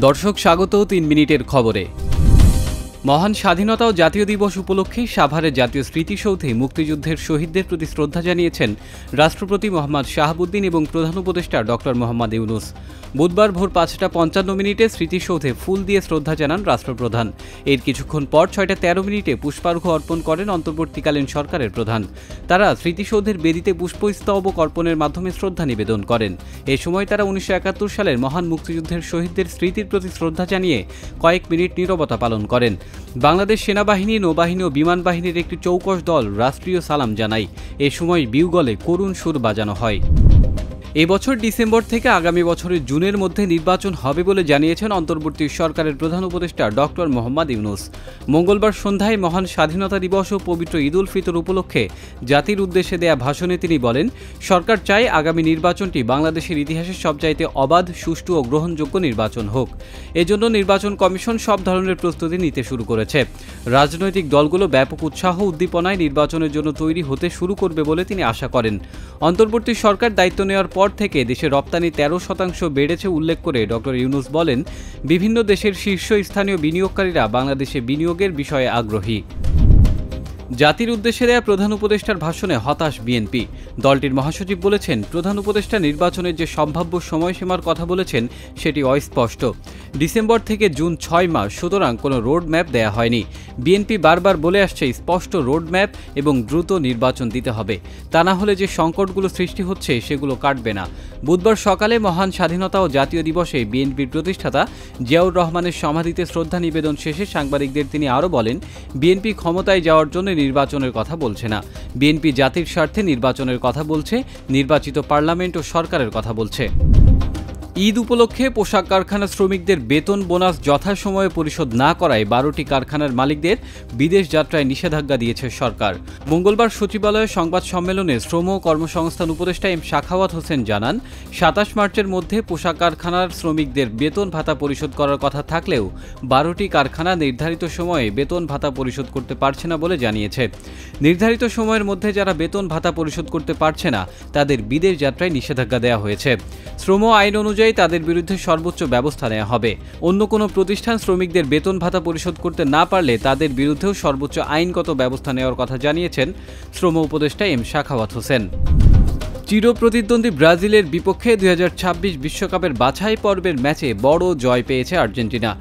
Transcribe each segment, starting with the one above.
দর্শক স্বাগত ৩ মিনিটের খবরে। মহান স্বাধীনতা ও জাতীয় দিবস উপলক্ষে সাভারের জাতীয় স্মৃতিসৌধে মুক্তিযুদ্ধের শহীদদের প্রতি শ্রদ্ধা জানিয়েছেন রাষ্ট্রপতি মোহাম্মদ শাহাবুদ্দিন এবং প্রধান উপদেষ্টা ডক্টর মোহাম্মদ ইউনূস। বুধবার ভোর ৫টা ৫৫ মিনিটে স্মৃতিসৌধে ফুল দিয়ে শ্রদ্ধা জানান রাষ্ট্রপ্রধান। এর কিছুক্ষণ পর ৬টা ১৩ মিনিটে পুষ্পার্ঘ্য অর্পণ করেন অন্তর্বর্তীকালীন সরকারের প্রধান। তারা স্মৃতিসৌধের বেদিতে পুষ্পস্তবক অর্পণের মাধ্যমে শ্রদ্ধা নিবেদন করেন। এ সময় তারা ১৯৭১ সালের মহান মুক্তিযুদ্ধের শহীদদের স্মৃতির প্রতি শ্রদ্ধা জানিয়ে কয়েক মিনিট নীরবতা পালন করেন। বাংলাদেশ সেনাবাহিনী, নৌবাহিনী ও বিমান বাহিনীর একটি চৌকস দল রাষ্ট্রীয় সালাম জানায়। এ সময় বিউগলে করুণ সুর বাজানো হয়। এবছর ডিসেম্বর থেকে আগামী বছরের জুনের মধ্যে নির্বাচন হবে বলে জানিয়েছেন অন্তর্বর্তী সরকারের প্রধান উপদেষ্টা ডক্টর মোহাম্মদ ইউনূস। মঙ্গলবার সন্ধ্যায় মহান স্বাধীনতা দিবস ও পবিত্র ঈদ উল ফিতর উপলক্ষে জাতির উদ্দেশ্যে দেয়া ভাষণে তিনি বলেন, সরকার চায় আগামী নির্বাচনটি বাংলাদেশের ইতিহাসের সবচাইতে অবাধ, সুষ্ঠু ও গ্রহণযোগ্য নির্বাচন হোক। এজন্য নির্বাচন কমিশন সব ধরনের প্রস্তুতি নিতে শুরু করেছে। রাজনৈতিক দলগুলো ব্যাপক উৎসাহ উদ্দীপনায় নির্বাচনের জন্য তৈরি হতে শুরু করবে বলে তিনি আশা করেন। অন্তর্বর্তী সরকার দায়িত্ব নেওয়ার পর থেকে দেশে রপ্তানি 13% বেড়েছে উল্লেখ করে ডক্টর ইউনূস বলেন, বিভিন্ন দেশের শীর্ষস্থানীয় বিনিয়োগকারীরা বাংলাদেশে বিনিয়োগের বিষয়ে আগ্রহী। জাতির উদ্দেশ্যে দেয়া প্রধান উপদেষ্টার ভাষণে হতাশ বিএনপি। দলটির মহাসচিব বলেছেন, প্রধান উপদেষ্টা নির্বাচনের যে সম্ভাব্য সময়সীমার কথা বলেছেন সেটি অস্পষ্ট। ডিসেম্বর থেকে জুন 6 মাস, সুতরাং কোনো রোড ম্যাপ দেয়া হয়নি। বিএনপি বারবার বলে আসছে স্পষ্ট রোড ম্যাপ এবং দ্রুত নির্বাচন দিতে হবে, তা না হলে যে সংকটগুলো সৃষ্টি হচ্ছে সেগুলো কাটবে না। বুধবার সকালে মহান স্বাধীনতা ও জাতীয় দিবসে বিএনপির প্রতিষ্ঠাতা জিয়াউর রহমানের সমাধিতে শ্রদ্ধা নিবেদন শেষে সাংবাদিকদের তিনি আরও বলেন, বিএনপি ক্ষমতায় যাওয়ার জন্য নির্বাচনের কথা বলছে না। বিএনপি জাতির স্বার্থে নির্বাচনের কথা বলছে, নির্বাচিত পার্লামেন্ট ও সরকারের কথা বলছে। ঈদ উপলক্ষে পোশাক কারখানা শ্রমিকদের বেতন বোনাস যথাসময়ে পরিশোধ না করায় 12টি কারখানার মালিকদের বিদেশ যাত্রায় নিষেধাজ্ঞা দিয়েছে সরকার। মঙ্গলবার সচিবালয়ে সংবাদ সম্মেলনে শ্রম ও কর্মসংস্থান উপদেষ্টা এম সাখাওয়াত হোসেন জানান, ২৭ মার্চের মধ্যে পোশাক কারখানার শ্রমিকদের বেতন ভাতা পরিশোধ করার কথা থাকলেও 12টি কারখানা নির্ধারিত সময়ে বেতন ভাতা পরিশোধ করতে পারছে না বলে জানিয়েছে। নির্ধারিত সময়ের মধ্যে যারা বেতন ভাতা পরিশোধ করতে পারছে না তাদের বিদেশ যাত্রায় নিষেধাজ্ঞা দেওয়া হয়েছে। শ্রম আইন অনুযায়ী তাদের বিরুদ্ধে সর্বোচ্চ ব্যবস্থা নেওয়া হবে। অন্য কোনো প্রতিষ্ঠান শ্রমিকদের বেতন ভাতা পরিশোধ করতে না পারলে তাদের বিরুদ্ধেও সর্বোচ্চ আইনগত ব্যবস্থা নেওয়ার কথা জানিয়েছেন শ্রম উপদেষ্টা এম সাখাওয়াত হোসেন। চিরপ্রতিদ্বন্দ্বী ব্রাজিলের বিপক্ষে 2026 বিশ্বকাপের বাছাই পর্বের ম্যাচে বড় জয় পেয়েছে আর্জেন্টিনা।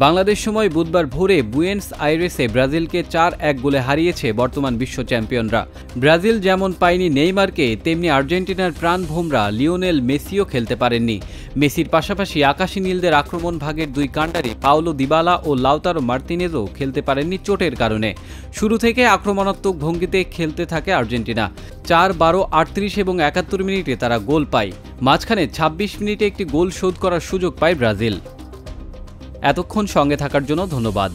বাংলাদেশ সময় বুধবার ভোরে বুয়েন্স আইরেসে ব্রাজিলকে 4-1 গোলে হারিয়েছে বর্তমান বিশ্ব চ্যাম্পিয়নরা। ব্রাজিল যেমন পায়নি নেইমারকে, তেমনি আর্জেন্টিনার প্রাণভোমরা লিওনেল মেসিও খেলতে পারেননি। মেসির পাশাপাশি আকাশী নীলদের আক্রমণ ভাগের দুই কাণ্ডারি পাওলো দিবালা ও লাউতারো মার্তিনেজও খেলতে পারেননি চোটের কারণে। শুরু থেকে আক্রমণাত্মক ভঙ্গিতে খেলতে থাকে আর্জেন্টিনা। 4, 12, 38 এবং 71 মিনিটে তারা গোল পায়। মাঝখানে 26 মিনিটে একটি গোল শোধ করার সুযোগ পায় ব্রাজিল। এতক্ষণ সঙ্গে থাকার জন্য ধন্যবাদ।